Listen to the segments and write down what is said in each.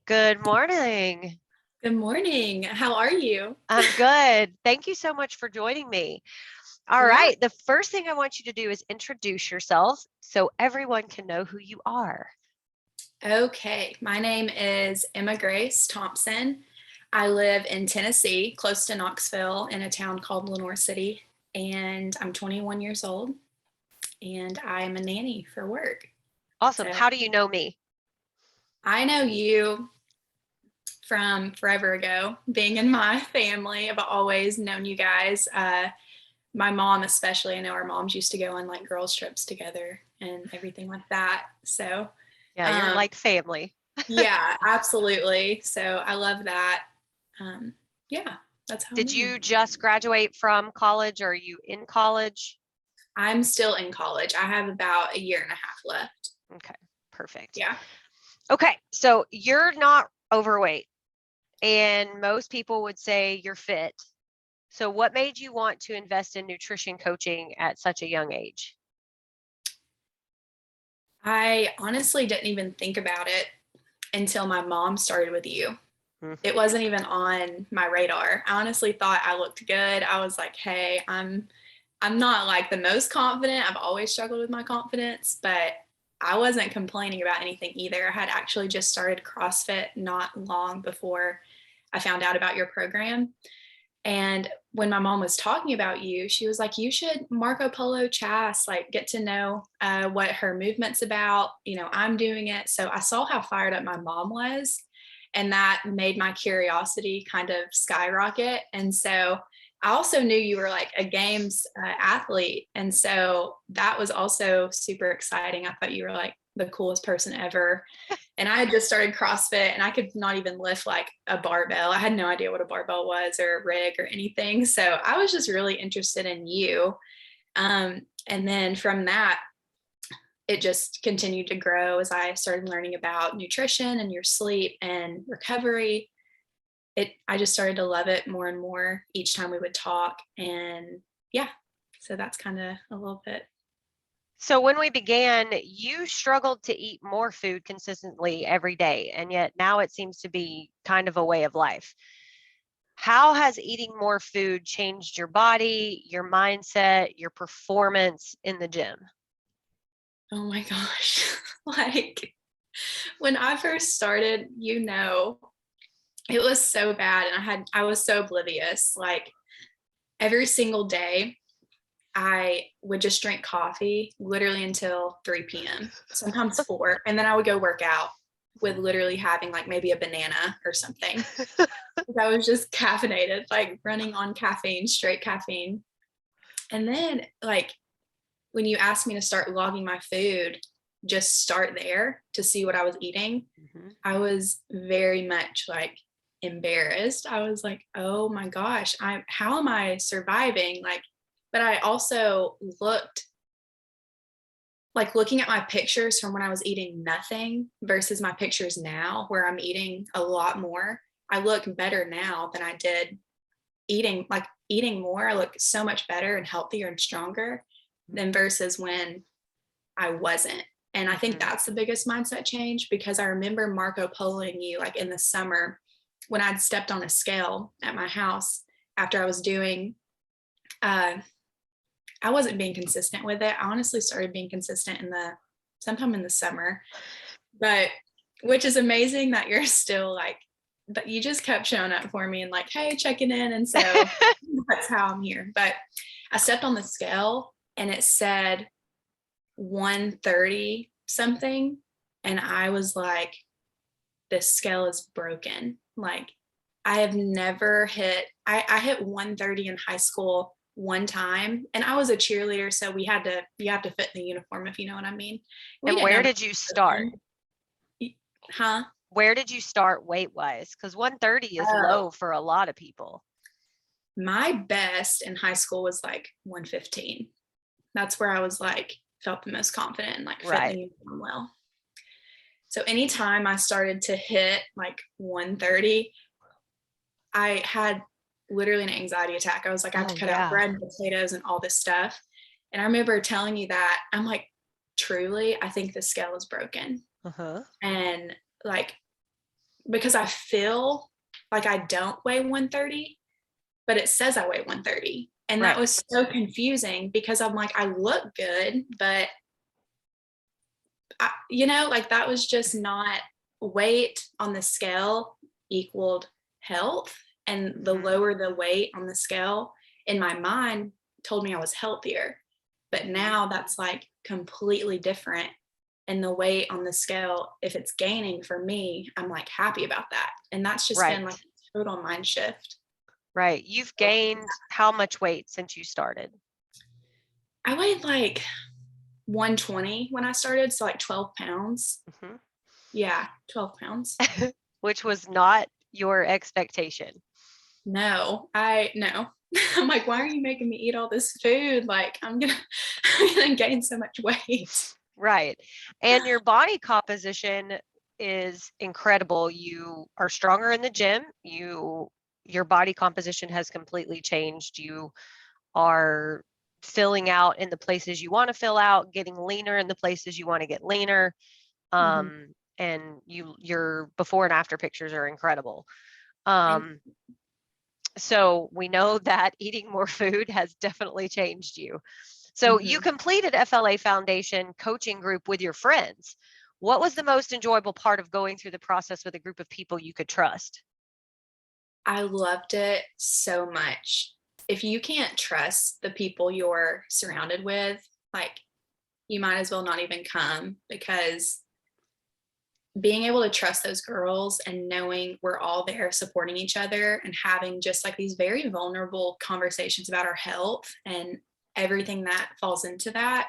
Good morning. Good morning. How are you? I'm good. Thank you so much for joining me. All Yeah. right. The first thing I want you to do is introduce yourself so everyone can know who you are. Okay. My name is Emma Grace Thompson. I live in Tennessee, close to Knoxville, in a town called Lenore City, and I'm 21 years old, and I'm a nanny for work. Awesome. So How do you know me? I know you from forever ago, being in my family. I've always known you guys. My mom, especially, I know our moms used to go on like girls' trips together and everything like that. So, Yeah, you're um, like family. yeah, absolutely. So I love that. Um, yeah, that's how I Did know you. you just graduate from college or are you in college? I'm still in college. I have about a year and a half left. Okay, perfect. Yeah. Okay, so you're not overweight, and most people would say you're fit. So, what made you want to invest in nutrition coaching at such a young age? I honestly didn't even think about it until my mom started with you. It Mhm. wasn't even on my radar. I honestly thought I looked good. I was like, hey, I'm not like the most confident. I've always struggled with my confidence, but I wasn't complaining about anything either. I had actually just started CrossFit not long before I found out about your program. And when my mom was talking about you, she was like, you should Marco Polo Chas, like get to know what her movement's about. I'm doing it. So I saw how fired up my mom was. And that made my curiosity kind of skyrocket. And so I also knew you were like a games athlete. And so that was also super exciting. I thought you were like the coolest person ever. And I had just started CrossFit and I could not even lift like a barbell. I had no idea what a barbell was or a rig or anything. So I was just really interested in you. And then from that, it just continued to grow as I started learning about nutrition and your sleep and recovery. I just started to love it more and more each time we would talk. And yeah, so that's kind of a little bit. So, when we began, you struggled to eat more food consistently every day, and yet now it seems to be kind of a way of life. How has eating more food changed your body, your mindset, your performance in the gym? Oh my gosh. Like when I first started, it was so bad and I was so oblivious. Like every single day I would just drink coffee literally until 3 p.m., sometimes 4, and then I would go work out with literally having like maybe a banana or something. I was just caffeinated, like running on caffeine, straight caffeine. And then like when you asked me to start logging my food, just start there to see what I was eating. Mhm. I was very much like embarrassed. I was like, "Oh my gosh, how am I surviving?" Like, but I also looking at my pictures from when I was eating nothing versus my pictures now where I'm eating a lot more. I look better now than I did eating more. I look so much better and healthier and stronger than versus when I wasn't. And I think Mhm. that's the biggest mindset change because I remember Marco Poloing you like in the summer when I'd stepped on a scale at my house after I was doing, uh, I wasn't being consistent with it. I honestly started being consistent sometime in the summer, but which is amazing that you're still like, that you just kept showing up for me and like, hey, checking in. And so that's how I'm here. But I stepped on the scale and it said 130 something. And I was like, this scale is broken. Like, I have never I hit 130 in high school one time. And I was a cheerleader. So you have to fit in the uniform, if you know what I mean. We And didn't know where that did you start? person. Huh? Where did you start weight wise? Because 130 is Oh, low for a lot of people. my best in high school was like 115. That's where I was like, felt the most confident and like fit in the Right. uniform well. So anytime I started to hit like 130, I had literally an anxiety attack. I was like, I have Oh, to cut out yeah. bread and potatoes and all this stuff. And I remember telling you that I'm like, truly, I think the scale is broken. Uh-huh. And like because I feel like I don't weigh 130, but it says I weigh 130. And that Right. was so confusing because I'm like, I look good, but like that was just not weight on the scale equaled health. And the Mhm. lower the weight on the scale in my mind told me I was healthier. But now that's like completely different. And the weight on the scale, if it's gaining for me, I'm like happy about that. And that's just been like Right. a total mind shift. Right. You've gained how much weight since you started? I weighed like 120 when I started, so like 12 pounds. Mhm. Yeah, 12 pounds. Which was not your expectation. No, no. I'm like, why are you making me eat all this food? Like, I'm gonna gain so much weight. Right. And your body composition is incredible. You are stronger in the gym. Your body composition has completely changed. You are filling out in the places you want to fill out, getting leaner in the places you want to get leaner. Mhm. And your before and after pictures are incredible. Thank So we know that eating more food has definitely changed you. So you mhm. completed FLA Foundation coaching group with your friends. What was the most enjoyable part of going through the process with a group of people you could trust? I loved it so much. If you can't trust the people you're surrounded with, like you might as well not even come because being able to trust those girls and knowing we're all there supporting each other and having just like these very vulnerable conversations about our health and everything that falls into that,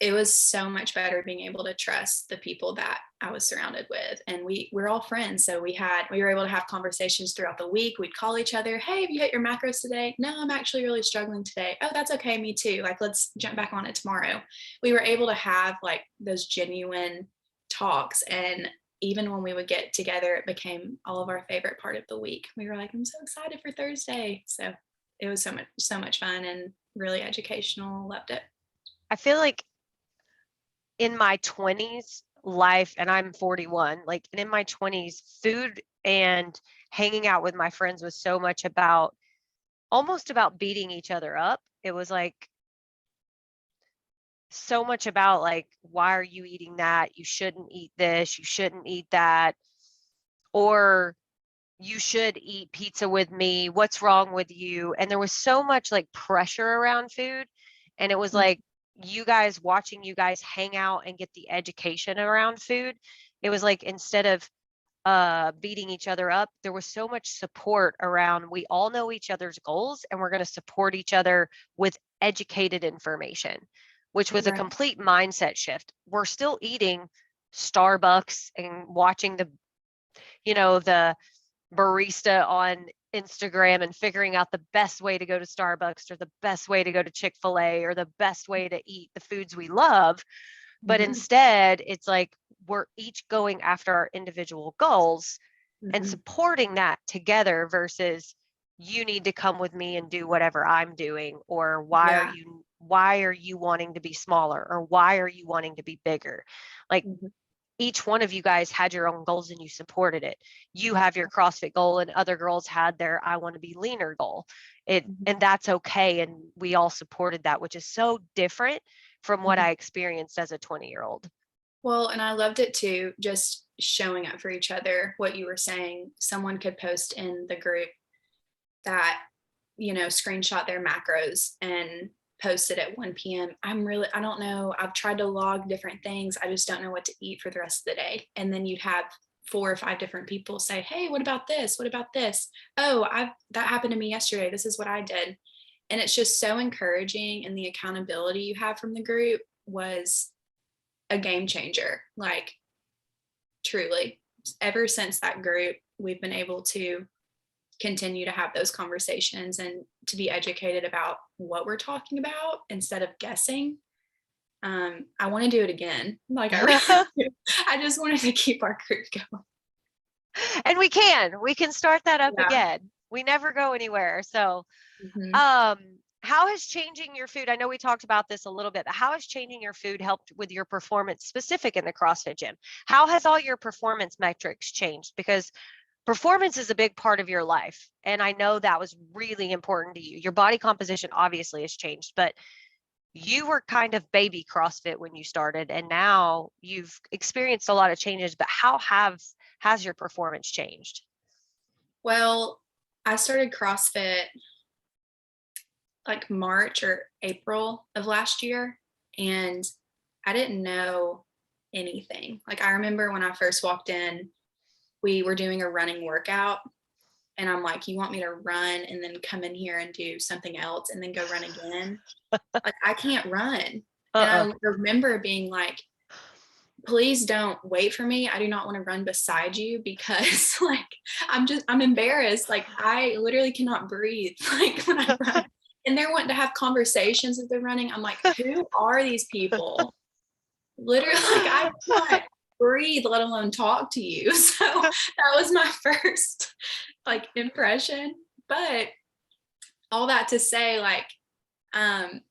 it was so much better being able to trust the people that I was surrounded with. And we're all friends. So we were able to have conversations throughout the week. We'd call each other, hey, have you hit your macros today? No, I'm actually really struggling today. Oh, that's okay, me too. Like, let's jump back on it tomorrow. We were able to have like those genuine talks. And even when we would get together, it became all of our favorite part of the week. We were like, I'm so excited for Thursday. So it was so much fun and really educational. Loved it. I feel like in my 20s life, and I'm 41, like in my 20s, food and hanging out with my friends was so much about almost about beating each other up. It was like so much about like, why are you eating that? You shouldn't eat this, you shouldn't eat that, or you should eat pizza with me. What's wrong with you? And there was so much like pressure around food. And it was like watching you guys hang out and get the education around food. It was like instead of beating each other up, there was so much support around we all know each other's goals and we're going to support each other with educated information, which was a Right. complete mindset shift. We're still eating Starbucks and watching the barista on Instagram and figuring out the best way to go to Starbucks or the best way to go to Chick-fil-A or the best way to eat the foods we love. But Mhm. instead, it's like we're each going after our individual goals and Mhm. supporting that together versus you need to come with me and do whatever I'm doing, or Yeah. why are you wanting to be smaller, or why are you wanting to be bigger? Like Mhm. each one of you guys had your own goals and you supported it. You have your CrossFit goal and other girls had their I want to be leaner goal. Mhm. And that's okay. And we all supported that, which is so different from what Mhm. I experienced as a 20-year-old. Well, and I loved it too, just showing up for each other. What you were saying, someone could post in the group that, screenshot their macros and post it at 1 p.m. I don't know. I've tried to log different things. I just don't know what to eat for the rest of the day. And then you'd have 4 or 5 different people say, hey, what about this? What about this? Oh, that happened to me yesterday. This is what I did. And it's just so encouraging. And the accountability you have from the group was a game changer. Like, truly, ever since that group, we've been able to continue to have those conversations and to be educated about what we're talking about instead of guessing. I want to do it again. Like, I really do. I just wanted to keep our group going. And we can start that up Yeah. again. We never go anywhere. So Mhm. um How has changing your food, I know we talked about this a little bit, but how has changing your food helped with your performance specific in the CrossFit gym? How has all your performance metrics changed? Because performance is a big part of your life. And I know that was really important to you. Your body composition obviously has changed, but you were kind of baby CrossFit when you started, and now you've experienced a lot of changes, but has your performance changed? Well, I started CrossFit like March or April of last year, and I didn't know anything. Like I remember when I first walked in, we were doing a running workout, and I'm like, "You want me to run and then come in here and do something else and then go run again?" Like I can't run. And Uh-uh. I remember being like, "Please don't wait for me. I do not want to run beside you because like I'm embarrassed. Like I literally cannot breathe like when I run." And they're wanting to have conversations as they're running. I'm like, "Who are these people?" Literally, like I can't breathe, let alone talk to you. So that was my first like impression. But all that to say, like, um,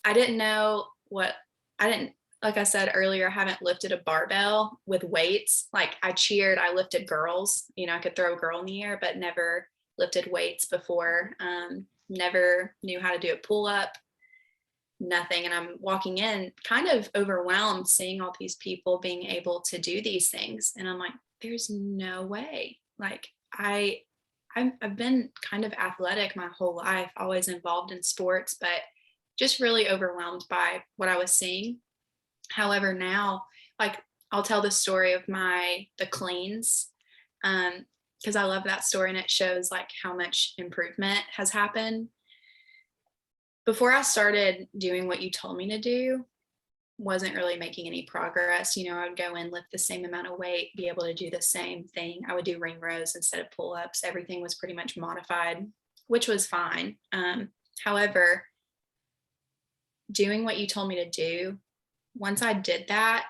I didn't know what I didn't like I said earlier, I haven't lifted a barbell with weights. Like I cheered, I lifted girls, I could throw a girl in the air, but never lifted weights before. Never knew how to do a pull up, nothing. And I'm walking in kind of overwhelmed seeing all these people being able to do these things. And I'm like, there's no way. Like I've been kind of athletic my whole life, always involved in sports, but just really overwhelmed by what I was seeing. However, now, like I'll tell the story of the cleans, because I love that story and it shows like how much improvement has happened. Before I started doing what you told me to do, wasn't really making any progress. I would go in, lift the same amount of weight, be able to do the same thing. I would do ring rows instead of pull ups. Everything was pretty much modified, which was fine. However, doing what you told me to do, once I did that,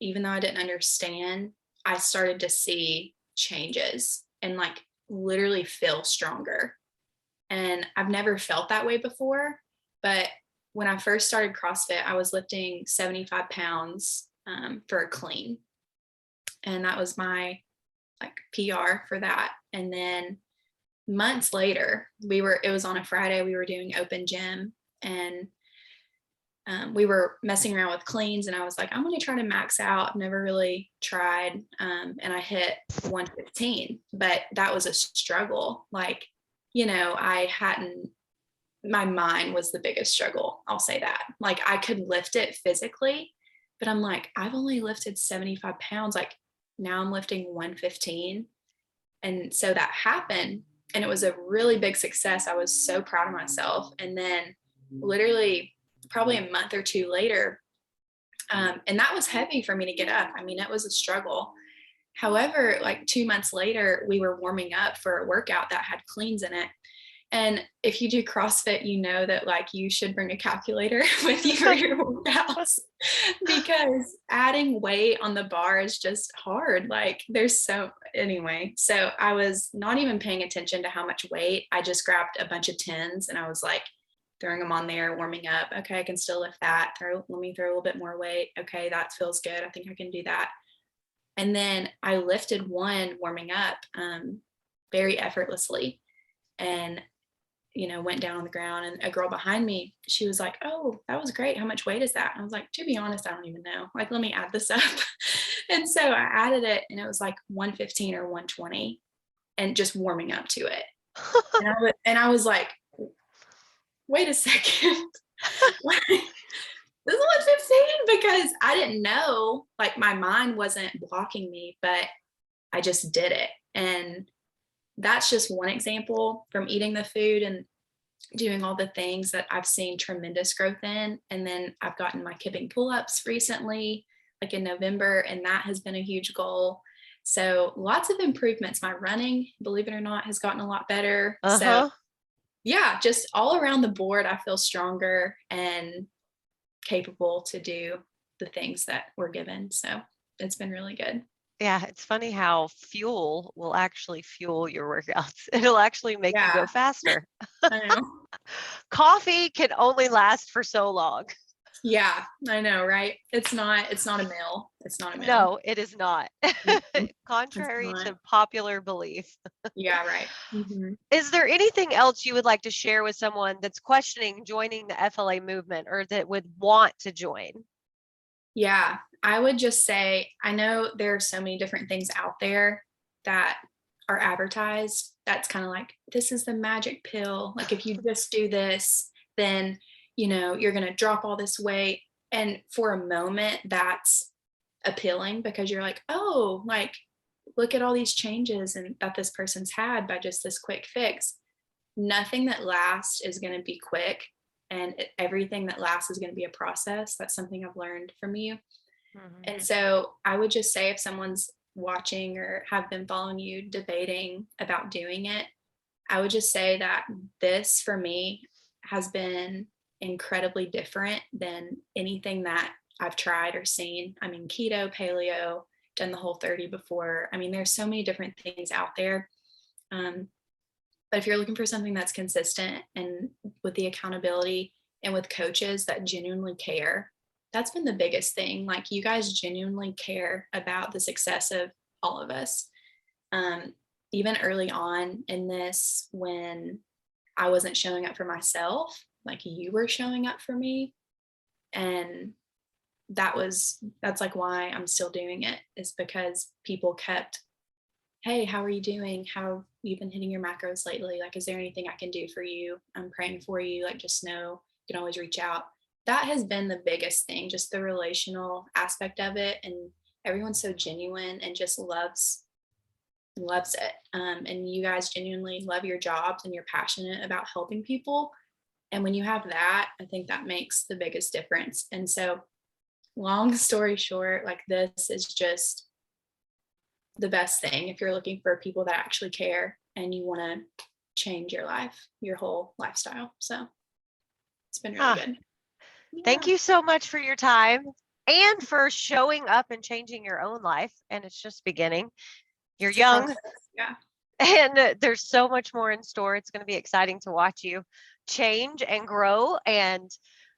even though I didn't understand, I started to see changes and like literally feel stronger. And I've never felt that way before. But when I first started CrossFit, I was lifting 75 pounds for a clean. And that was my like PR for that. And then months later, it was on a Friday, we were doing open gym, and we were messing around with cleans, and I was like, I'm going to try to max out. I've never really tried. And I hit 115, but that was a struggle. Like, my mind was the biggest struggle. I'll say that. Like I could lift it physically, but I'm like, I've only lifted 75 pounds. Like now I'm lifting 115. And so that happened, and it was a really big success. I was so proud of myself. And then literally probably a month or two later, and that was heavy for me to get up. I mean, it was a struggle. However, like 2 months later, we were warming up for a workout that had cleans in it. And if you do CrossFit, you know that like you should bring a calculator with you for your workouts because adding weight on the bar is just hard. Like anyway, so I was not even paying attention to how much weight. I just grabbed a bunch of tins and I was like throwing them on there, warming up. Okay, I can still lift that. Let me throw a little bit more weight. Okay, that feels good. I think I can do that. And then I lifted one warming up very effortlessly, and went down on the ground, and a girl behind me, she was like, "Oh, that was great. How much weight is that?" And I was like, "To be honest, I don't even know. Like, let me add this up." And so I added it, and it was like 115 or 120, and just warming up to it. And I was like, wait a second. Like, this is 115, because I didn't know, like my mind wasn't blocking me, but I just did it. And that's just one example from eating the food and doing all the things that I've seen tremendous growth in. And then I've gotten my kipping pull-ups recently, like in November, and that has been a huge goal. So lots of improvements. My running, believe it or not, has gotten a lot better. So Uh-huh. yeah, just all around the board, I feel stronger and capable to do the things that we're given. So it's been really good. Yeah, it's funny how fuel will actually fuel your workouts. It'll actually make you go Yeah, faster. I know. Coffee can only last for so long. Yeah, I know, right? It's not a meal. It's not a meal. No, it is not. Mhm. It's Contrary not. to popular belief. Yeah, right. Is there anything else you would like to share with someone that's questioning joining the FLA movement or that would want to join? Yeah, I would just say I know there are so many different things out there that are advertised. That's kind of like, this is the magic pill. Like, if you just do this, then, you're going to drop all this weight. And for a moment, that's appealing because you're like, oh, like, look at all these changes and that this person's had by just this quick fix. Nothing that lasts is going to be quick, and everything that lasts is going to be a process. That's something I've learned from you. Mhm. And so I would just say, if someone's watching or have been following you debating about doing it, I would just say that this for me has been incredibly different than anything that I've tried or seen. I mean, keto, paleo, done the whole 30 before. I mean, there's so many different things out there. Um, but if you're looking for something that's consistent and with the accountability and with coaches that genuinely care, that's been the biggest thing. Like, you guys genuinely care about the success of all of us. Um, Even early on in this, when I wasn't showing up for myself, like, you were showing up for me. And that's like why I'm still doing it, is because people kept, hey, how are you doing? How have you been hitting your macros lately? Like, is there anything I can do for you? I'm praying for you. Like, just know you can always reach out. That has been the biggest thing, just the relational aspect of it. And everyone's so genuine and just loves it. And you guys genuinely love your jobs and you're passionate about helping people. And when you have that, I think that makes the biggest difference. And so, long story short, like, this is just the best thing if you're looking for people that actually care and you want to change your life, your whole lifestyle. So it's been really Ah, good. thank Yeah. you so much for your time and for showing up and changing your own life. And it's just beginning. You're It's a young process. Yeah. and there's so much more in store. It's going to be exciting to watch you change and grow and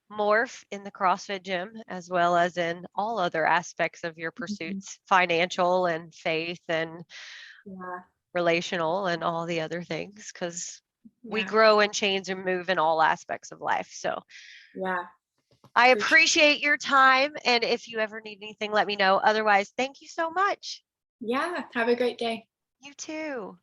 morph in the CrossFit gym as well as in all other aspects of your Mhm. pursuits, financial and faith and Yeah. relational and all the other things, because we Yeah. grow and change and move in all aspects of life. So Yeah. I For sure. appreciate your time. And if you ever need anything, let me know. Otherwise, thank you so much. Yeah. Have a great day. You too.